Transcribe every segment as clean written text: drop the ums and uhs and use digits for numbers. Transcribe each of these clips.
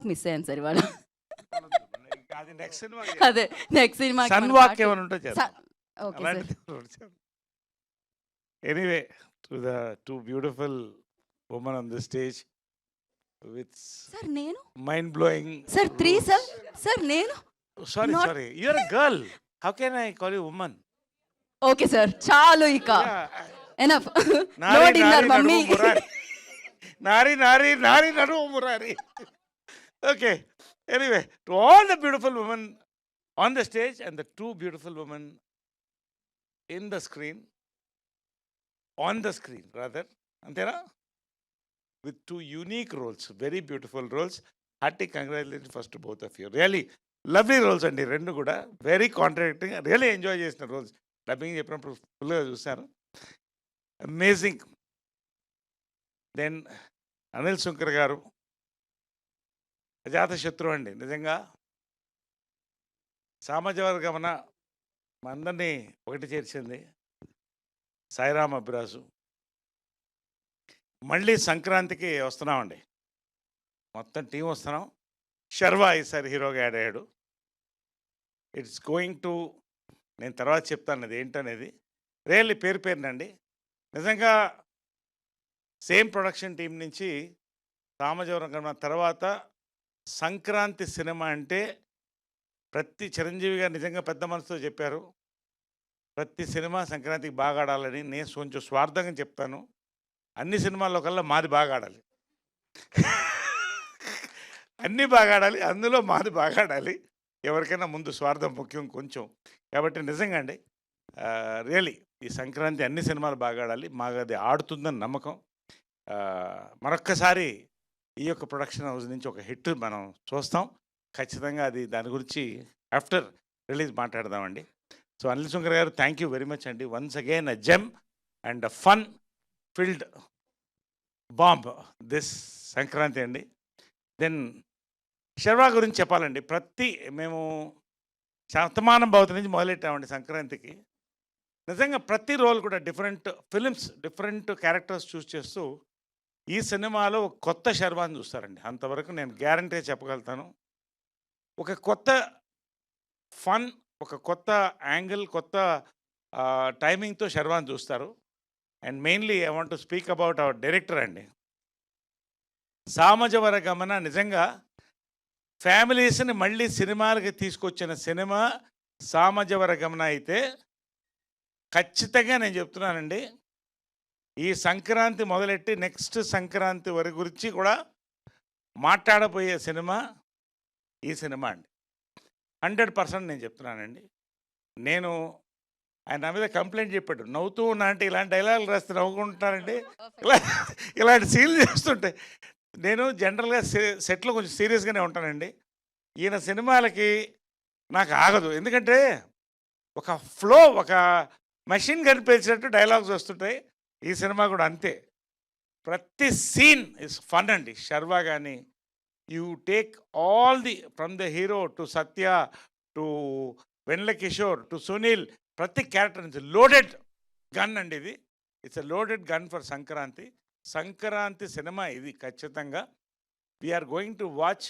Miss అయ్యాను sir ఇవాళ. అది నెక్స్ట్ సినిమాకి అదే నెక్స్ట్ సినిమాకి సన్ మన వాక్ పార్టీ. ఏమైనా ఉంటే చేద్దాం. Okay sir. అలాంటిది anyway to the two beautiful women on the stage with sir నేను mind blowing. Sir 3 sir. Sir నేను sorry Not- sorry you are a girl, how can I call you women? Okay sir చాలు ఇక enough. No Nari డిన్నర్ నారి మమ్మీ. నడుము మురారి, నారి నారి నారి నడుము Murari. Okay, anyway, to all the beautiful women on the stage and the two beautiful women in the screen, on the screen rather, antena, with two unique roles, very beautiful roles. Hearty congratulations first to both of you. Really lovely roles andi rendu kuda, very contradicting, really enjoy chesina roles. Dubbing cheppinappudu full ga chusaru, amazing. Then Anil Sunkar garu అజాత శత్రువు అండి. నిజంగా సామాజిక అందరినీ ఒకటి చేర్చింది. సాయిరామ్ అభిరాజు. మళ్ళీ సంక్రాంతికి వస్తున్నామండి, మొత్తం టీం వస్తున్నాం. శర్వా ఈసారి హీరోగా యాడ్ అయ్యాడు. ఇట్స్ గోయింగ్ టు, నేను తర్వాత చెప్తాను అది ఏంటనేది. రియల్లీ పేరు పేరునండి నిజంగా సేమ్ ప్రొడక్షన్ టీం నుంచి సామాజిక తర్వాత సంక్రాంతి సినిమా అంటే ప్రతి చిరంజీవి గారు నిజంగా పెద్ద మనసుతో చెప్పారు, ప్రతి సినిమా సంక్రాంతికి బాగా ఆడాలని. నేను కొంచెం స్వార్థంగా చెప్తాను, అన్ని సినిమాల్లో కల్లా మాది బాగా ఆడాలి. అన్నీ బాగా ఆడాలి, అందులో మాది బాగా ఆడాలి. ఎవరికైనా ముందు స్వార్థం ముఖ్యం కొంచెం. కాబట్టి నిజంగా అండి రియలీ ఈ సంక్రాంతి అన్ని సినిమాలు బాగా ఆడాలి, మాకు అది ఆడుతుందని నమ్మకం. మరొక్కసారి ఈ యొక్క ప్రొడక్షన్ హౌస్ నుంచి ఒక హిట్ మనం చూస్తాం ఖచ్చితంగా. అది దాని గురించి ఆఫ్టర్ రిలీజ్ మాట్లాడదామండి. సో అనిల్ శంకర్ గారు థ్యాంక్ యూ వెరీ మచ్ అండి. Once again a gem and a fun field bomb this Sankranti అండి. దెన్ శర్వా గురించి చెప్పాలండి. మేము శతమానం భవతి నుంచి మొదలెట్టామండి సంక్రాంతికి. నిజంగా ప్రతి రోల్ కూడా డిఫరెంట్ ఫిలిమ్స్, డిఫరెంట్ క్యారెక్టర్స్ చూస్ చేస్తూ ఈ సినిమాలో కొత్త శర్వాని చూస్తారండి. అంతవరకు నేను గ్యారంటీగా చెప్పగలుగుతాను. ఒక కొత్త ఫన్, ఒక కొత్త యాంగిల్, కొత్త టైమింగ్తో శర్వాని చూస్తారు. And mainly I want to speak about our director అండి. సామజవర గమన నిజంగా ఫ్యామిలీస్ని మళ్ళీ సినిమాలకి తీసుకొచ్చిన సినిమా సామజవర గమన అయితే ఖచ్చితంగా నేను చెప్తున్నానండి, ఈ సంక్రాంతి మొదలెట్టి నెక్స్ట్ సంక్రాంతి వరకు గురించి కూడా మాట్లాడబోయే సినిమా ఈ సినిమా అండి. 100% నేను చెప్తున్నానండి. నేను ఆయన నా మీద కంప్లైంట్ చెప్పాడు, నవ్వుతూ ఉన్నా అంటే ఇలాంటి డైలాగులు రాస్తే నవ్వుకుంటున్నానండి, ఇలాంటి సీన్లు చేస్తుంటే. నేను జనరల్గా సెట్లో కొంచెం సీరియస్గానే ఉంటానండి. ఈయన సినిమాలకి నాకు ఆగదు, ఎందుకంటే ఒక ఫ్లో, ఒక మెషిన్ కనిపించినట్టు డైలాగ్స్ వస్తుంటాయి. ఈ సినిమా కూడా అంతే, ప్రతి సీన్ ఇస్ ఫన్ అండి. శర్వా కానీ you take all the from the hero to Satya to Vennela Kishore to Sunil, ప్రతి క్యారెక్టర్ నుంచి లోడెడ్ గన్ అండి ఇది. It's a loaded gun for Sankranti. Sankranti cinema ఇది ఖచ్చితంగా. We are going to watch.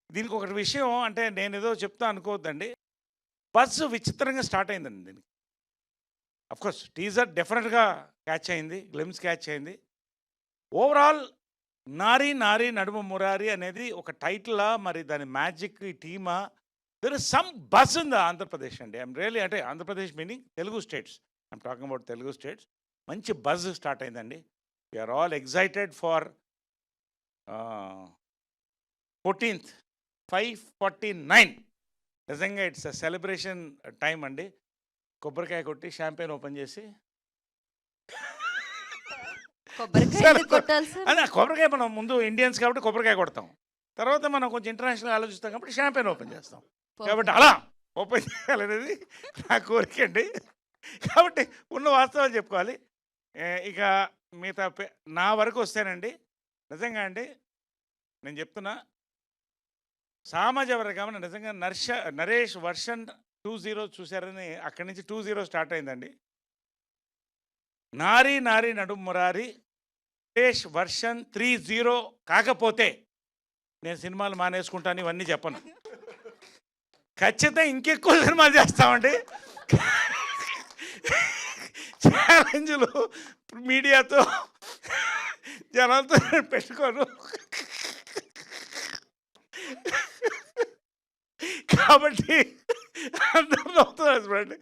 దీనికి ఒకటి విషయం అంటే నేను ఏదో చెప్తా అనుకోవద్దండి, బస్ విచిత్రంగా స్టార్ట్ అయిందండి దీనికి. అఫ్కోర్స్ టీజర్ డెఫినెట్గా క్యాచ్ అయింది, గ్లిమ్స్ క్యాచ్ అయింది. ఓవరాల్ నారీ నారీ నడుమ మురారి అనేది ఒక టైటిలా, మరి దాని మ్యాజిక్ టీమా, there is some buzz in the Andhra Pradesh అండి. ఐఎమ్ రియలీ, అంటే Andhra Pradesh meaning Telugu states, I'm talking about Telugu states. మంచి బజ్ స్టార్ట్ అయిందండి. We're all excited for 14th 5:49. నిజంగా ఇట్స్ అ సెలబ్రేషన్ టైం అండి. కొబ్బరికాయ కొట్టి షాంపెయిన్ ఓపెన్ చేసి కొబ్బరికాయ మనం ముందు ఇండియన్స్ కాబట్టి కొబ్బరికాయ కొడతాం, తర్వాత మనం కొంచెం ఇంటర్నేషనల్ ఆలోచిస్తాం కాబట్టి షాంపెయిన్ ఓపెన్ చేస్తాం. కాబట్టి అలా ఓపెన్ చేయాలనేది నా కోరిక అండి. కాబట్టి ఉన్న వాస్తవాలు చెప్పుకోవాలి. ఇక మిగతా నా వరకు వస్తేనండి, నిజంగా అండి నేను చెప్తున్నా, సామాజిక వర్గం నిజంగా నరేష్ వర్షన్ 20 చూశారని అక్కడి నుంచి 20 స్టార్ట్ అయిందండి. నారీ నారీ నడుము మురారి నరేష్ వర్షన్ 30 కాకపోతే నేను సినిమాలు మానేసుకుంటాను ఇవన్నీ చెప్పను. ఖచ్చితంగా ఇంకెక్కువ సినిమాలు చేస్తామండి. ఛాలెంజ్లు మీడియాతో జనాలతో పెట్టుకోను. కాబట్టి అందరూ నవ్వుతున్నారు చూడండి.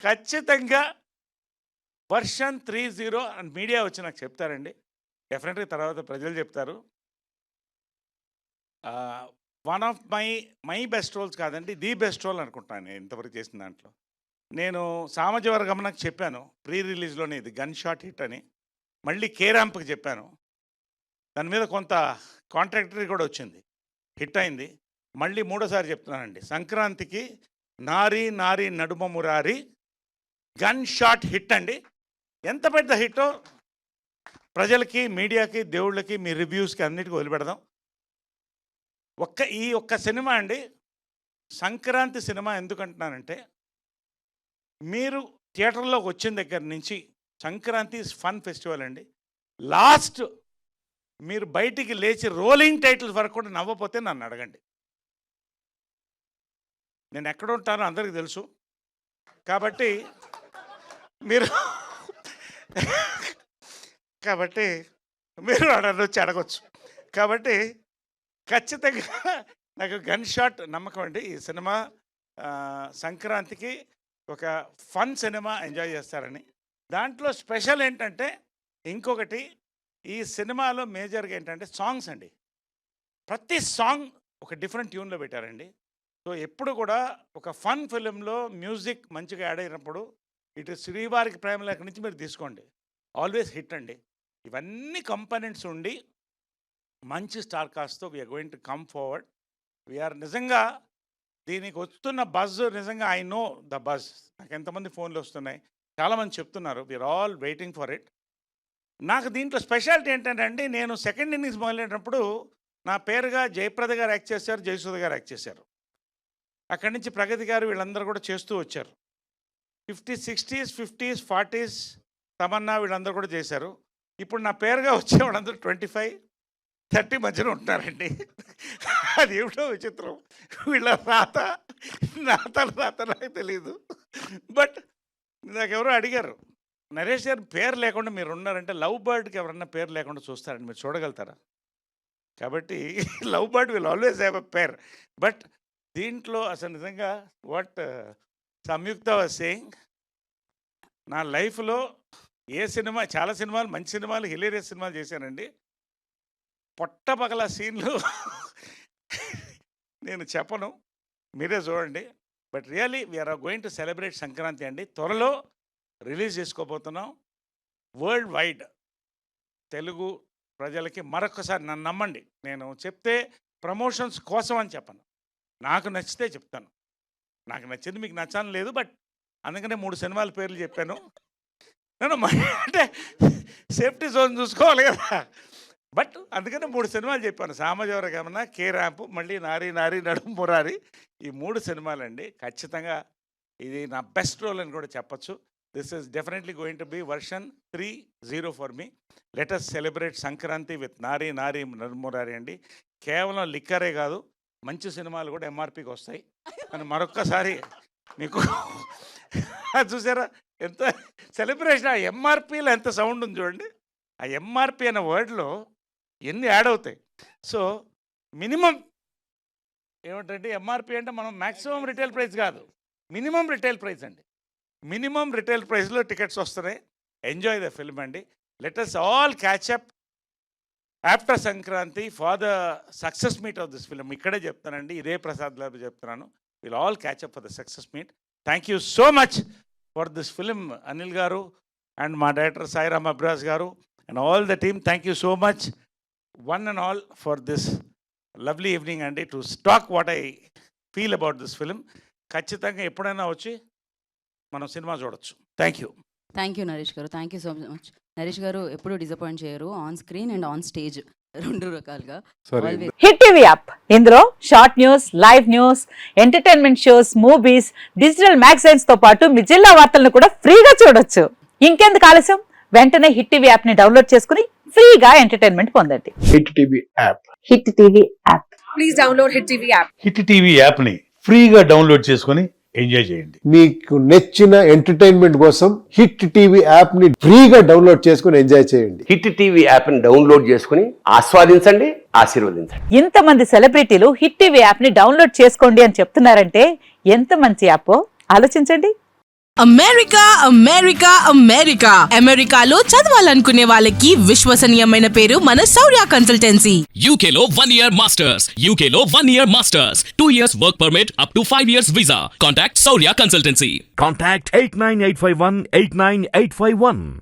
ఖచ్చితంగా వర్షన్ 30 అని మీడియా వచ్చి నాకు చెప్తారండి. డెఫినెట్గా తర్వాత ప్రజలు చెప్తారు. One of my best roles కాదండి, ది బెస్ట్ రోల్ అనుకుంటాను నేను ఇంతవరకు చేసిన దాంట్లో. నేను సామజవర గమనకు చెప్పాను ప్రీ రిలీజ్లోనే, ఇది గన్ షాట్ హిట్ అని. మళ్ళీ కేరాంప్కి చెప్పాను, దాని మీద కొంత కాంట్రాక్టరీ కూడా వచ్చింది, హిట్ అయింది. మళ్ళీ మూడోసారి చెప్తున్నానండి, సంక్రాంతికి నారీ Nari Naduma Murari gun shot hit అండి. ఎంత పెద్ద హిట్టో ప్రజలకి, మీడియాకి, దేవుళ్ళకి, మీ రివ్యూస్కి అన్నిటికీ వదిలిపెడదాం. ఈ ఒక్క సినిమా అండి, సంక్రాంతి సినిమా ఎందుకంటున్నానంటే, మీరు థియేటర్లోకి వచ్చిన దగ్గర నుంచి సంక్రాంతి ఫన్ ఫెస్టివల్ అండి. లాస్ట్ మీరు బయటికి లేచి రోలింగ్ టైటిల్స్ వరకు కూడా నవ్వపోతే నన్ను అడగండి. నేను ఎక్కడ ఉంటానో అందరికీ తెలుసు. కాబట్టి మీరు వచ్చి అడగచ్చు. కాబట్టి ఖచ్చితంగా నాకు గన్ షాట్ నమ్మకం అండి. ఈ సినిమా సంక్రాంతికి ఒక ఫన్ సినిమా ఎంజాయ్ చేస్తారని. దాంట్లో స్పెషల్ ఏంటంటే, ఇంకొకటి ఈ సినిమాలో మేజర్గా ఏంటంటే సాంగ్స్ అండి. ప్రతి సాంగ్ ఒక డిఫరెంట్ ట్యూన్లో పెట్టారండి. సో ఎప్పుడు కూడా ఒక ఫన్ ఫిలింలో మ్యూజిక్ మంచిగా యాడ్ అయినప్పుడు, ఇటు శ్రీవారికి ప్రేమలేఖ నుంచి మీరు తీసుకోండి, ఆల్వేస్ హిట్ అండి. ఇవన్నీ కంపోనెంట్స్ ఉండి మంచి స్టార్ కాస్ట్తో we're going to come forward. We're నిజంగా దీనికి వస్తున్న బజ్, నిజంగా ఐ నో ద బజ్. నాకు ఎంతమంది ఫోన్లు వస్తున్నాయి, చాలామంది చెప్తున్నారు, we are all waiting for it. నాకు దీంట్లో స్పెషాలిటీ ఏంటంటే అండి, నేను సెకండ్ ఇన్నింగ్స్ మొదలైనప్పుడు నా పేరుగా జయప్రద గారు యాక్ట్ చేశారు, జయసుధ గారు యాక్ట్ చేశారు. అక్కడి నుంచి ప్రగతి గారు వీళ్ళందరూ కూడా చేస్తూ వచ్చారు. 50s, 60s, 50s, 40s Tamannaah వీళ్ళందరూ కూడా చేశారు. ఇప్పుడు నా పేరుగా వచ్చే వాళ్ళందరూ 25, 30 మధ్యలో ఉంటున్నారండి. అది ఏమిటో విచిత్రం, వీళ్ళ రాత నాకు తెలీదు. బట్ నాకెవరో అడిగారు, నరేష్ గారు పేరు లేకుండా మీరు ఉన్నారంటే లవ్ బర్డ్కి ఎవరన్నా పేరు లేకుండా చూస్తారండి, మీరు చూడగలుగుతారా? కాబట్టి love bird will always have a pair. But దీంట్లో అసలు నిజంగా వాట్ సంయుక్త వాజ్ సేయింగ్, నా లైఫ్లో ఏ సినిమా, చాలా సినిమాలు, మంచి సినిమాలు, హిలేరియస్ సినిమాలు చేశానండి. పొట్టపగల సీన్లు నేను చెప్పను, మీరే చూడండి. But really we are going to celebrate Sankranti అండి. త్వరలో రిలీజ్ చేసుకోబోతున్నాం వరల్డ్ వైడ్. తెలుగు ప్రజలకి మరొకసారి నన్ను నమ్మండి, నేను చెప్తే ప్రమోషన్స్ కోసం అని చెప్పను, నాకు నచ్చితే చెప్తాను. నాకు నచ్చింది మీకు నచ్చాలని లేదు, బట్ అందుకనే 3 సినిమాల పేర్లు చెప్పాను. నేను అంటే సేఫ్టీ జోన్ చూసుకోవాలి కదా. బట్ అందుకనే 3 సినిమాలు చెప్పాను, సామజవర గమన, కే ర్యాంప్, మళ్ళీ నారీ నారీ నడుము మురారి. ఈ 3 సినిమాలండి. ఖచ్చితంగా ఇది నా బెస్ట్ రోల్ అని కూడా చెప్పచ్చు. This is definitely going to be version 30 for me. Let us celebrate Sankranti with Nari Nari నడుము మురారి అండి. కేవలం లిక్కరే కాదు, మంచి సినిమాలు కూడా ఎంఆర్పికి వస్తాయి అని మరొక్కసారి మీకు చూసారా ఎంత సెలబ్రేషన్. ఆ ఎంఆర్పిలో ఎంత సౌండ్ ఉంది చూడండి. ఆ ఎంఆర్పి అనే వర్డ్లో ఎన్ని యాడ్ అవుతాయి. సో మినిమం ఏమిటంటే, ఎంఆర్పి అంటే మనం మ్యాక్సిమం రిటైల్ ప్రైస్ కాదు, మినిమం రిటైల్ ప్రైస్ అండి. మినిమం రిటైల్ ప్రైస్లో టికెట్స్ వస్తున్నాయి. ఎంజాయ్ ద ఫిల్మ్ అండి. Let us all catch up after Sankranti for the success meet of this film. ఇక్కడే చెప్తానండి, ఇదే ప్రసాద్ లాబ్ చెప్తున్నాను. Will all catch up for the success meet. Thank you so much for this film Anil గారు and మా director Sairam Abraj గారు and all the team. Thank you so much one and all for this lovely evening అండి, to talk what I feel about this film. ఖచ్చితంగా ఎప్పుడైనా వచ్చి మనం cinema చూడొచ్చు. Thank you. Thank you Naresh garu, thank you so much. Naresh garu ఎప్పుడూ disappoint చేయరు, on screen and on stage 2 రకాలుగా. Hit TV app, ఇందులో short news, live news, entertainment shows, movies, digital magazines తో పాటు మీ జిల్లా వార్తలను కూడా ఫ్రీగా చూడొచ్చు. ఇంకెందుకు ఆలస్యం, వెంటనే హిట్ టీవీ యాప్ ని డౌన్లోడ్ చేసుకుని ఫ్రీగా ఎంటర్టైన్మెంట్ పొందండి. Hit TV app. Hit TV app. please download Hit TV app. Hit TV యాప్ని ఫ్రీగా డౌన్లోడ్ చేసుకొని ఎంజాయ్ చేయండి. మీకు నచ్చిన ఎంటర్టైన్మెంట్ కోసం హిట్ టీవీ యాప్ ని ఫ్రీగా డౌన్లోడ్ చేసుకుని ఎంజాయ్ చేయండి. హిట్ టీవీ యాప్ని డౌన్లోడ్ చేసుకుని ఆస్వాదించండి, ఆశీర్వదించండి. ఇంతమంది సెలబ్రిటీలు హిట్ టీవీ యాప్ ని డౌన్లోడ్ చేసుకోండి అని చెప్తున్నారంటే ఎంత మంచి యాప్ ఆలోచించండి. అమెరికా అమెరికా అమెరికా అమెరికాలో చదవాలనుకునే వాళ్ళకి విశ్వసనీయమైన పేరు మన శౌర్య consultancy. UK Law 1 Year Masters. UK Law 1 Year Masters. 2 years work permit up to 5 years visa. Contact Saurya Consultancy. Contact 89851 89851.